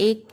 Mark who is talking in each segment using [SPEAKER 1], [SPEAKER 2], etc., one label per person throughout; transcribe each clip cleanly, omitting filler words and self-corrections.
[SPEAKER 1] 1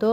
[SPEAKER 1] 2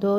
[SPEAKER 1] 2